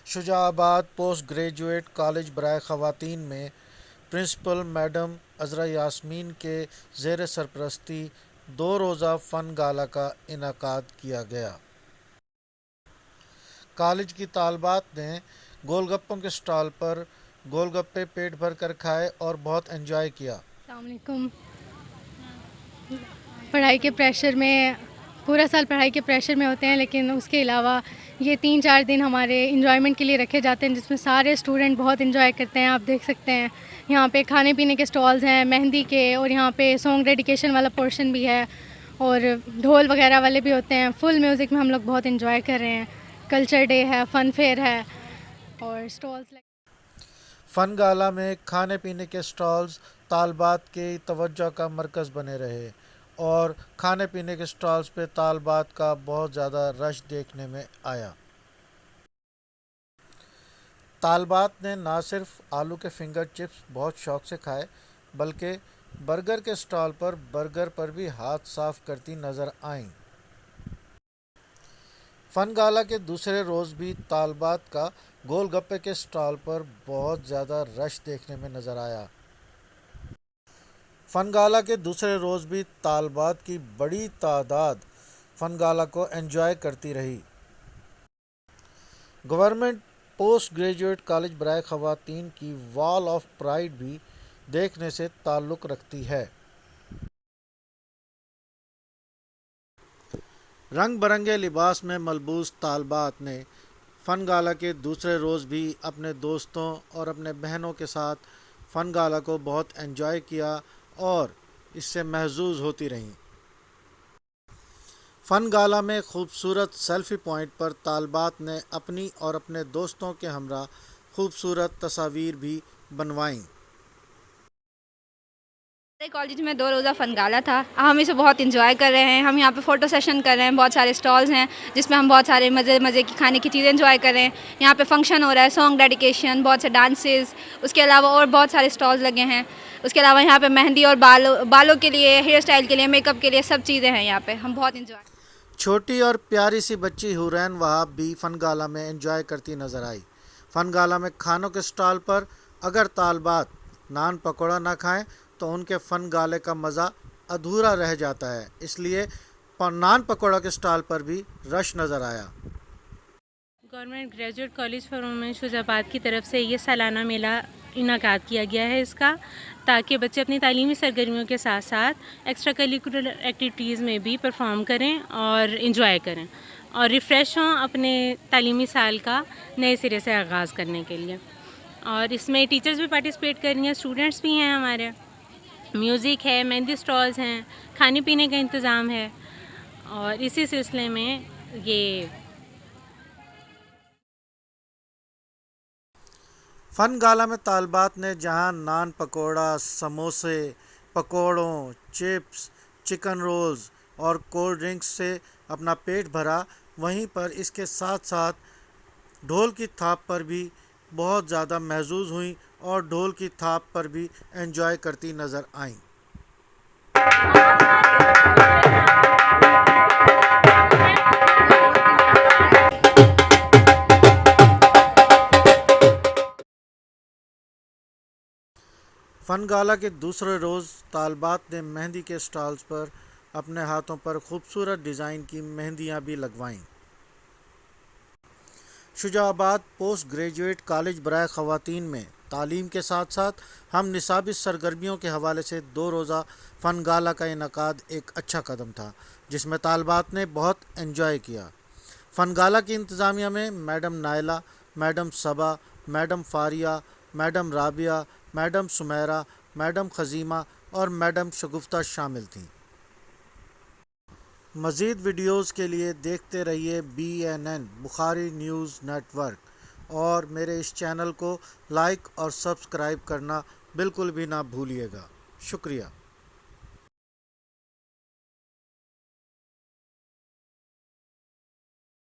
شجاع آباد post graduate college برائے خواتین میں پرنسپل میڈم عذرا یاسمین کے زیر سرپرستی 2 روزہ فن گالا کا انعقاد کیا گیا۔ کالج کی طالبات نے گول گپوں کے اسٹال پر گول گپے پیٹ بھر کر کھائے اور بہت انجوائے کیا۔ السلام علیکم۔ پڑھائی کے پریشر میں پورا سال پڑھائی کے پریشر میں ہوتے ہیں، لیکن اس کے علاوہ یہ 3-4 دن ہمارے انجوائمنٹ کے لیے رکھے جاتے ہیں، جس میں سارے اسٹوڈنٹ بہت انجوائے کرتے ہیں۔ آپ دیکھ سکتے ہیں یہاں پہ کھانے پینے کے اسٹالز ہیں، مہندی کے، اور یہاں پہ سانگ ڈیڈیکیشن والا پورشن بھی ہے، اور ڈھول وغیرہ والے بھی ہوتے ہیں۔ فل میوزک میں ہم لوگ بہت انجوائے کر رہے ہیں۔ کلچر ڈے ہے، فن فیئر ہے، اور اسٹالز فن گالا میں کھانے پینے کے اسٹالز طالبات کی توجہ کا مرکز بنے رہے اور کھانے پینے کے اسٹالز پہ طالبات کا بہت زیادہ رش دیکھنے میں آیا۔ طالبات نے نہ صرف آلو کے فنگر چپس بہت شوق سے کھائے، بلکہ برگر کے اسٹال پر برگر پر بھی ہاتھ صاف کرتی نظر آئیں۔ فن گالا کے دوسرے روز بھی طالبات کا گول گپے کے اسٹال پر بہت زیادہ رش دیکھنے میں نظر آیا۔ فن گالا کے دوسرے روز بھی طالبات کی بڑی تعداد فن گالا کو انجوائے کرتی رہی۔ گورنمنٹ پوسٹ گریجویٹ کالج برائے خواتین کی وال آف پرائڈ بھی دیکھنے سے تعلق رکھتی ہے۔ رنگ برنگے لباس میں ملبوس طالبات نے فن گالا کے دوسرے روز بھی اپنے دوستوں اور اپنے بہنوں کے ساتھ فن گالا کو بہت انجوائے کیا اور اس سے محظوظ ہوتی رہیں۔ فن گالا میں خوبصورت سیلفی پوائنٹ پر طالبات نے اپنی اور اپنے دوستوں کے ہمراہ خوبصورت تصاویر بھی بنوائیں۔ ہمارے کالج میں 2 روزہ فن گالا تھا، ہم اسے بہت انجوائے کر رہے ہیں۔ ہم یہاں پہ فوٹو سیشن کر رہے ہیں، بہت سارے اسٹالز ہیں جس میں ہم بہت سارے مزے کی کھانے کی چیزیں انجوائے کر رہے ہیں۔ یہاں پہ فنکشن ہو رہا ہے، سانگ ڈیڈیکیشن، بہت سے ڈانسز، اس کے علاوہ اور بہت سارے اسٹالز لگے ہیں۔ اس کے علاوہ یہاں پہ مہندی اور بالوں کے لیے، ہیئر اسٹائل کے لیے، میک اپ کے لیے سب چیزیں ہیں یہاں پہ۔ ہم بہت انجوائے۔ چھوٹی اور پیاری سی بچی حورین وہاب بھی فن گالا میں انجوائے کرتی نظر آئی۔ فن گالا میں کھانوں کے اسٹال پر اگر طالبات نان پکوڑا نہ کھائیں تو ان کے فن گالے کا مزہ ادھورا رہ جاتا ہے، اس لیے نان پکوڑا کے اسٹال پر بھی رش نظر آیا۔ Government graduate college for women Shujabad کی طرف سے یہ سالانہ میلہ انعقاد کیا گیا ہے اس کا، تاکہ بچے اپنی تعلیمی سرگرمیوں کے ساتھ ساتھ ایکسٹرا کریکولر ایکٹیویٹیز میں بھی پرفارم کریں اور انجوائے کریں اور ریفریش ہوں اپنے تعلیمی سال کا نئے سرے سے آغاز کرنے کے لیے۔ اور اس میں ٹیچرز بھی پارٹیسپیٹ کر رہی ہیں، اسٹوڈنٹس بھی ہیں ہمارے، میوزک ہے، مہندی اسٹالز ہیں، کھانے پینے کا انتظام ہے، اور اسی سلسلے میں یہ فن گالا میں طالبات نے جہاں نان پکوڑا، سموسے، پکوڑوں، چپس، چکن رولز اور کولڈ ڈرنکس سے اپنا پیٹ بھرا، وہیں پر اس کے ساتھ ساتھ ڈھول کی تھاپ پر بھی بہت زیادہ محظوظ ہوئیں اور ڈھول کی تھاپ پر بھی انجوائے کرتی نظر آئیں۔ فن گالا کے دوسرے روز طالبات نے مہندی کے اسٹالز پر اپنے ہاتھوں پر خوبصورت ڈیزائن کی مہندیاں بھی لگوائیں۔ شجاع آباد پوسٹ گریجویٹ کالج برائے خواتین میں تعلیم کے ساتھ ساتھ ہم نصابی سرگرمیوں کے حوالے سے 2 روزہ فن گالا کا انعقاد ایک اچھا قدم تھا، جس میں طالبات نے بہت انجوائے کیا۔ فن گالا کی انتظامیہ میں madam Naila, madam Saba, madam Faria, madam Rabia, madam Sumaira, madam Khuzaima اور میڈم شگفتہ شامل تھیں۔ مزید ویڈیوز کے لیے دیکھتے رہیے BNN بخاری نیوز نیٹ ورک، اور میرے اس چینل کو لائک اور سبسکرائب کرنا بالکل بھی نہ بھولیے گا۔ شکریہ۔